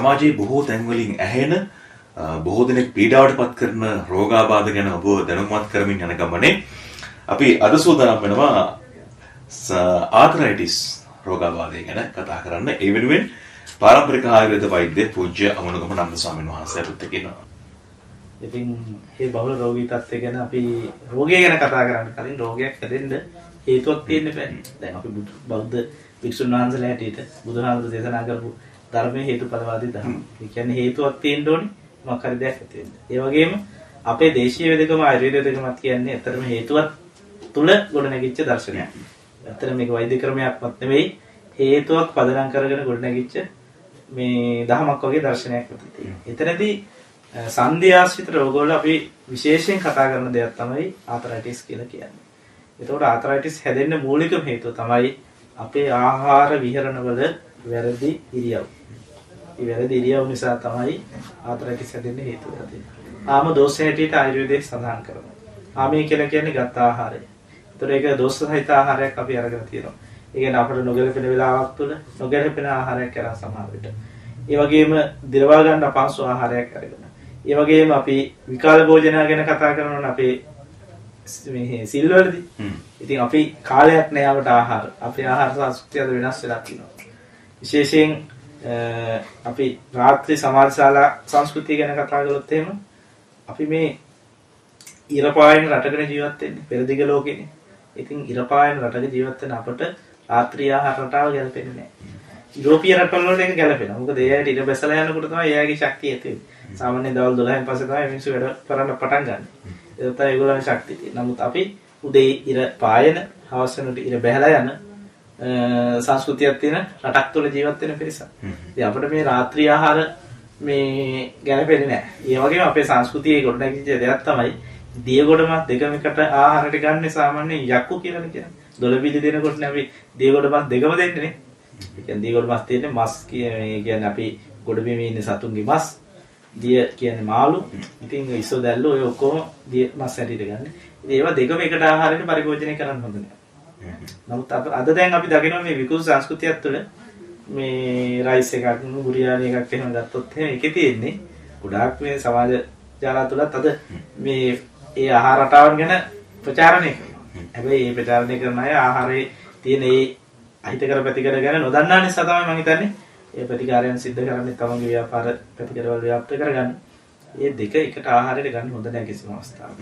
සමාජයේ බොහෝ තැන්වලින් ඇහෙන බොහෝ දෙනෙක් පීඩාවටපත් කරන රෝගාබාධ ගැන ඔබ දැනුම්වත් කරමින් යන ගමනේ අපි අද සූදානම් වෙනවා ආතරයිටිස් රෝගාබාධය ගැන කතා කරන්න. ඒ වෙනුවෙන් පාරම්පරික ආයුර්වේද වෛද්‍ය පූජ්‍ය අමනුගම නන්ද ස්වාමීන් වහන්සේ අපිට කියනවා. ඉතින් මේ බහුල රෝගී තත්ත්වය ගැන අපි රෝගය ගැන කතා කරන්න කලින් රෝගයක් හැදෙන්න හේතුවක් තියෙන්න බෑ. දැන් අපි බෞද්ධ වික්ෂුන් වහන්සේලා හැටියට බුදුහාමුදුරු දේශනා කරපු ධර්මයේ හේතුඵලවාදී ධර්ම. ඒ කියන්නේ හේතුවක් තියෙන්න ඕනේ මොකක් හරි දෙයක් ඇති වෙන්න. ඒ වගේම අපේ දේශීය වෙදකම ආයුර්වේද වෙදකමත් කියන්නේ ඇත්තටම හේතුවක් තුල ගොඩනැගිච්ච දර්ශනයක්. ඇත්තටම මේක වෛද්‍ය ක්‍රමයක්වත් නෙවෙයි හේතුවක් පදනම් කරගෙන ගොඩනැගිච්ච මේ දහමක් වගේ දර්ශනයක් තියෙනවා. එතනදී සංධි ආශ්‍රිත රෝගවල අපි විශේෂයෙන් කතා කරන දෙයක් තමයි ආතරයිටිස් කියලා කියන්නේ. ඒතකොට ආතරයිටිස් හැදෙන්න මූලිකම හේතුව තමයි අපේ ආහාර විහරණවල වැරදි ඉරියව්. මේ වැරදි ඉරියව් නිසා තමයි ආතරයිටිස් හැදෙන්න හේතුව වෙන්නේ. ආම දෝෂ හැටියට ආයුර්වේදයේ සඳහන් කරනවා. ආමේ කියලා කියන්නේ ගත් ආහාරය. ඒතකොට ඒක දෝෂ සහිත ආහාරයක් අපි අරගෙන තියෙනවා. ඒ කියන්නේ අපිට නොගැලපෙන වෙලාවක් තුල නොගැලපෙන ආහාරයක් කරා සමහර විට. ඒ වගේම දිරවා ගන්න අපහසු ආහාරයක් අරගෙන. ඒ වගේම අපි විකාල භෝජන ගැන කතා කරනවා අපේ මේ සිල්වලදී. ඉතින් අපි කාලයක් නෑ අපට ආහාර. අපේ ආහාර සංස්කෘතිය අද වෙනස් වෙලා තියෙනවා. විශේෂයෙන් අපි රාත්‍රී සමාජශාලා සංස්කෘතිය ගැන කතා කළොත් එහෙම අපි මේ ඉරපායන රටකට ජීවත් වෙන්නේ පෙරදිග ලෝකෙනේ. ඉතින් ඉරපායන රටක ජීවත් වෙන අපට රාත්‍රී ආහාර රටාව ගැලපෙන්නේ නැහැ. යුරෝපීය රටවල වල ඒක ගැලපෙනවා. මොකද ඒ අයට ඉර බැසලා යනකොට තමයි එයාගේ ශක්තිය ඇති වෙන්නේ. සාමාන්‍යයෙන් දවල් 12න් පස්සේ තමයි මිනිස්සු වැඩ කරන්න පටන් ගන්න. ඒක තමයි ඒගොල්ලන්ගේ ශක්තිය තියෙන්නේ. නමුත් අපි උදේ ඉර පායන, හවස වෙනකොට ඉර බැහැලා යන සංස්කෘතියක් තියෙන රටක් තුළ ජීවත් වෙන පිරිසක්. ඉතින් අපිට මේ රාත්‍රී ආහාර මේ ගැලපෙන්නේ නැහැ. ඒ වගේම අපේ සංස්කෘතියේ ගොඩනැගිච්ච දෙයක් තමයි දියගොඩමත් දෙකම එකට ආහාරයට ගන්න සාමාන්‍යයෙන් යක්කු කියලා කියන්නේ. දොළපිලි දෙනකොට නේ අපි දියගොඩමත් දෙකම දෙන්නේ නේ. ඒ කියන්නේ දියගොඩමත් තියෙන්නේ මස් කියන්නේ අපි ගොඩබිමේ ඉන්න සතුන්ගේ මස්. දිය කියන්නේ මාළු. ඉතින් ඉස්සෝ දැල්ලෝ ඔය ඔක්කොම දිය මස් හැටියට ගන්න. ඉතින් ඒවා දෙකම එකට ආහාරයට පරිභෝජනය කරන්න හොඳ නෑ. නමුත් අද දැන් අපි දකිනවා මේ විකුණු සංස්කෘතියත් තුළ මේ රයිස් එකක් බුරියානි එකක් එහෙම ගත්තොත් එහෙම ඒකේ තියෙන්නේ ගොඩාක් මේ සමාජ ජාලා තුලත් අද මේ ඒ ආහාර රටාවන් ගැන ප්‍රචාරණය කරනවා. හැබැයි මේ ප්‍රචාරණය කරන අය ආහාරයේ තියෙන ඒ අහිතකර ප්‍රතිකර ගැන නොදන්නා නිසා තමයි මම හිතන්නේ ඒ ප්‍රතිකාරයන් සිද්ධ කරන්නේ තමන්ගේ ව්‍යාපාර ප්‍රතිකරවල ව්‍යාප්ත කරගන්න. මේ දෙක එකට ආහාරයට ගන්න හොඳ නැහැ කිසිම අවස්ථාවක.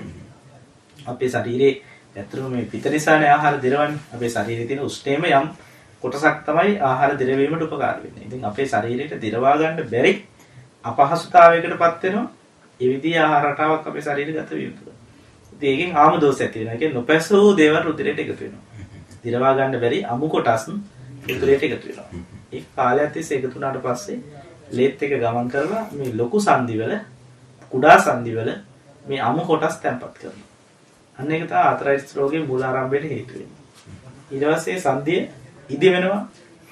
අපේ ශරීරයේ ඇත්තටම මේ පිට නිසානේ ආහාර දිරවන්නේ. අපේ ශරීරයේ තියෙන උෂ්ණයම යම් කොටසක් තමයි ආහාර දිරවීමට උපකාර වෙන්නේ. ඉතින් අපේ ශරීරයට දිරවා ගන්න බැරි අපහසුතාවයකටපත් වෙනවා. ඒ විදිහේ ආහාර රටාවක් අපේ ශරීරය ගත වී යුතුයි. ඉතින් ඒකෙන් ආම දෝෂ ඇති වෙනවා. ඒ කියන්නේ නොපැසූ දේවල් රුධිරයට එකතු වෙනවා. දිරවා ගන්න බැරි අමු කොටස් රුධිරයට එකතු වෙනවා. ඒ කාලයක් තිස්සේ එකතු වුණාට පස්සේ ලේත් එක ගමන් කරලා මේ ලොකු සංදිවල කුඩා සංදිවල මේ අමු කොටස් තැම්පත් කරනවා. අන්න ඒක තමයි ආතරයිටිස් රෝගේ මූලාරම්භයට හේතු වෙන්නේ. ඊට පස්සේ සංදිය ඉදි වෙනවා,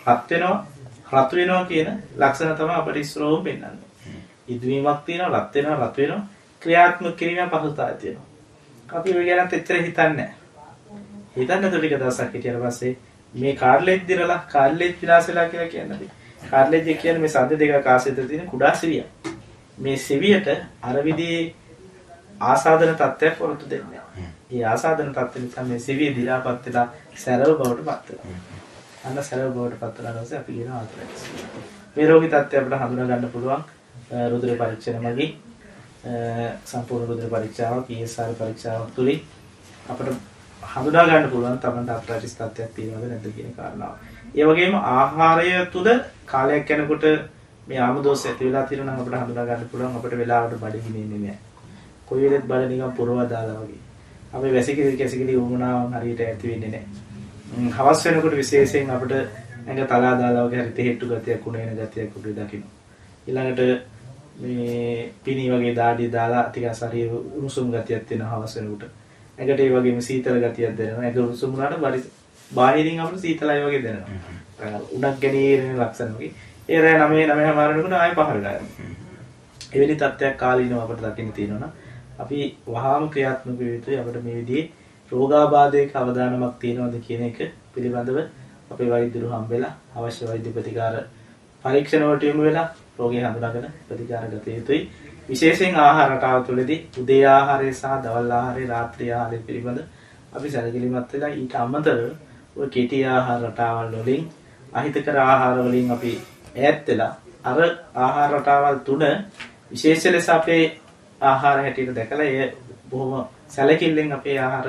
රත් වෙනවා, රතු වෙනවා කියන ලක්ෂණ තමයි අපිට ඉස්රෝම පෙන්වන්නේ. ඉදවීමක් තියෙනවා, රත් වෙනවා, රතු වෙනවා, ක්‍රියාත්මක කිරීමේ පහසුතාවය තියෙනවා. අපි ඔය ගැන එච්චර හිතන්නේ නැහැ. හිතන්නේ ටික දවසක් හිටියට පස්සේ මේ කාර්ලෙජ් දිරලා කාර්ලෙජ් විනාශ වෙලා කියලා කියන්නේ. කාර්ලෙජ් කියන්නේ මේ සද්ද දෙකක් ආශ්‍රිත තියෙන කුඩා සිවියක්. මේ සිවියට අර විදිහේ ආසාදන තත්ත්වයක් වරතු දෙන්නේ. මේ ආසාදන තත්ත්වෙ නිසා මේ සිවිය දිලාපත් වෙලා සැරව බවට පත් වෙනවා. අන්න සැරව බවට පත් වෙනවා ඊට අපි කියනවා ආතරයිටිස්. මේ රෝගී තත්ත්වය අපිට හඳුනා ගන්න පුළුවන් රුධිර පරීක්ෂණ මගින් සම්පූර්ණ රුධිර පරීක්ෂාව PSR පරීක්ෂාව තුලින් අපිට හඳුනා ගන්න පුළුවන් තමන්ට ආතරයිටිස් තත්ත්වයක් තියෙනවද නැද්ද කියන කාරණාව. ඒ වගේම ආහාරය තුල කාලයක් යනකොට මේ ආම දෝෂ ඇති වෙලා තියෙනවා නම් අපිට හඳුනා ගන්න පුළුවන් අපිට වෙලාවට බඩගිනි එන්නේ නැහැ. කොයි වෙලෙත් බඩ නිකන් පුරවා දාලා වගේ. අපි වැසිකිලි කැසිකිලි වුණාම හරියට ඇති වෙන්නේ නැහැ. හවස් වෙනකොට විශේෂයෙන් අපිට ඇඟ තලා දාලා වගේ හරි තෙහෙට්ටු ගතියක් උණ වෙන ගතියක් උඩ දකින්න. ඊළඟට මේ පිනි වගේ දාඩිය දාලා ටිකක් ශරීර උණුසුම් ගතියක් තියෙනවා හවස් වෙනකොට. ඇඟට ඒ වගේම සීතල ගතියක් දැනෙනවා. ඇඟ උණුසුම් වුණාට බාහිරින් අපිට සීතලයි වගේ දැනෙනවා. උණක් ගැනීමේ ලක්ෂණ වගේ. ඒ රෑ 9:00 වෙනකොට ආයෙ පහර ගන්නවා. එවැනි තත්ත්වයක් කාලීනව අපිට දකින්න තියෙනවා. අපි වහාම ක්‍රියාත්මක වෙ යුතුයි. අපිට මේ විදිහේ රෝගාබාධයක අවදානමක් තියෙනවද කියන එක පිළිබඳව අපේ වෛද්‍යවරු හම්බෙලා අවශ්‍ය වෛද්‍ය ප්‍රතිකාර පරීක්ෂණ වලට යොමු වෙලා රෝගය හඳුනාගෙන ප්‍රතිකාර ගත යුතුයි. විශේෂයෙන් ආහාර රටාව තුළදී උදේ ආහාරය සහ දවල් ආහාරය රාත්‍රී ආහාරය පිළිබඳ අපි සැලකිලිමත් වෙලා ඊට අමතරව ඔය කෙටි ආහාර රටාවල් වලින් අහිතකර ආහාර වලින් අපි ඈත් වෙලා අර ආහාර රටාවල් තුන විශේෂ ලෙස අපේ ආහාර හැටියට දැකලා ඒ බොහොම සැලකිල්ලෙන් අපේ ආහාර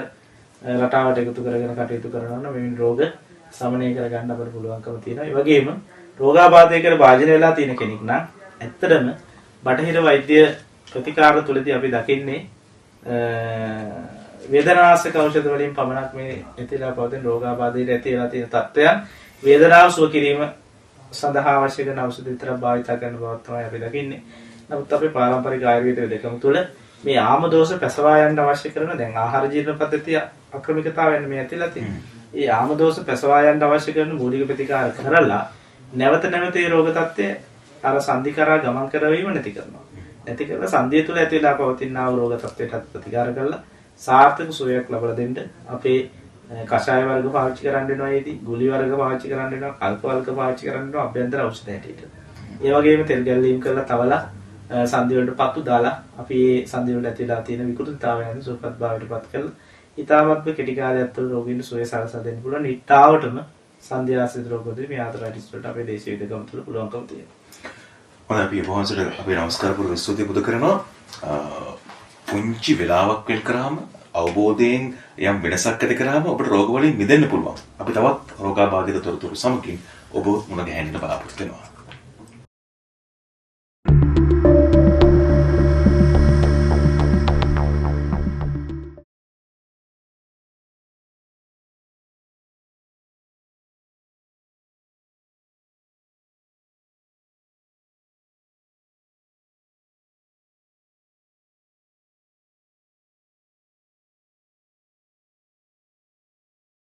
රටාවට එකතු කරගෙන කටයුතු කරනවා නම් මේ රෝග සමනය කරගන්න අපට පුළුවන්කම තියෙනවා. ඒ වගේම රෝගාබාධයකට භාජනය වෙලා තියෙන කෙනෙක් නම් ඇත්තටම බටහිර වෛද්‍ය ප්‍රතිකාර තුළදී අපි දකින්නේ වේදනාශක ඖෂධ වලින් පමණක් මේ ඇතිලා පවතින රෝගාබාධයට ඇති වෙලා තියෙන තත්ත්වයන් වේදනාව සුව කිරීම සඳහා අවශ්‍ය කරන ඖෂධ විතරක් භාවිත කරන බව තමයි අපි දකින්නේ. නමුත් අපේ පාරම්පරික ආයුර්වේද දෙකම තුළ මේ ආම දෝෂ පැසවා යන්න අවශ්‍ය කරන දැන් ආහාර ජීර්ණ පද්ධතිය අක්‍රමිකතාවයන් මේ ඇතිලා තියෙනවා. ඒ ආම දෝෂ පැසවා යන්න අවශ්‍ය කරන මූලික ප්‍රතිකාර කරලා නැවත නැවත ඒ රෝග තත්ත්වය අර සංදි කරා ගමන් කරවීම නැති කරනවා. නැති කරලා සංදිය තුළ ඇති වෙලා පවතින ආ රෝග තත්ත්වයට ප්‍රතිකාර කරලා සාර්ථක සුවයක් ලබා දෙන්න අපේ කෂාය වර්ග පාවිච්චි කරන්න වෙනවා. ඒදී ගුලි වර්ග පාවිච්චි කරන්න වෙනවා. කල්ප වර්ග පාවිච්චි කරන්න වෙනවා. අභ්‍යන්තර ඖෂධ හැටියට. ඒ වගේම තෙල් ගැලීම් කරලා තවලා සංදි වලට පත්තු දාලා අපි මේ සංදි වලට ඇතිලා තියෙන විකෘතිතාවයන් සුවපත් භාවයට පත් කරලා ඊටමත්ම කෙටි කාලයක් තුළ රෝගීන්ට සුවය සලසා දෙන්න පුළුවන්. ඊටාවටම සංදි ආශ්‍රිත රෝග වලදී මේ ආතරයිටිස් වලට අපේ දේශීය විදගම තුළ පුළුවන්කම තියෙනවා. හොඳයි අපි වහන්සේට අපි නමස්කාර පුර විශ්වවිද්‍ය බුදු කරනවා. පුංචි වෙලාවක් වෙන් කරාම අවබෝධයෙන් යම් වෙනසක් ඇති කරාම ඔබට රෝග වලින් මිදෙන්න පුළුවන්. අපි තවත් රෝගාබාධිත තොරතුරු සමගින් ඔබ මුණ ගැහෙන්න බලාපොරොත්තු වෙනවා.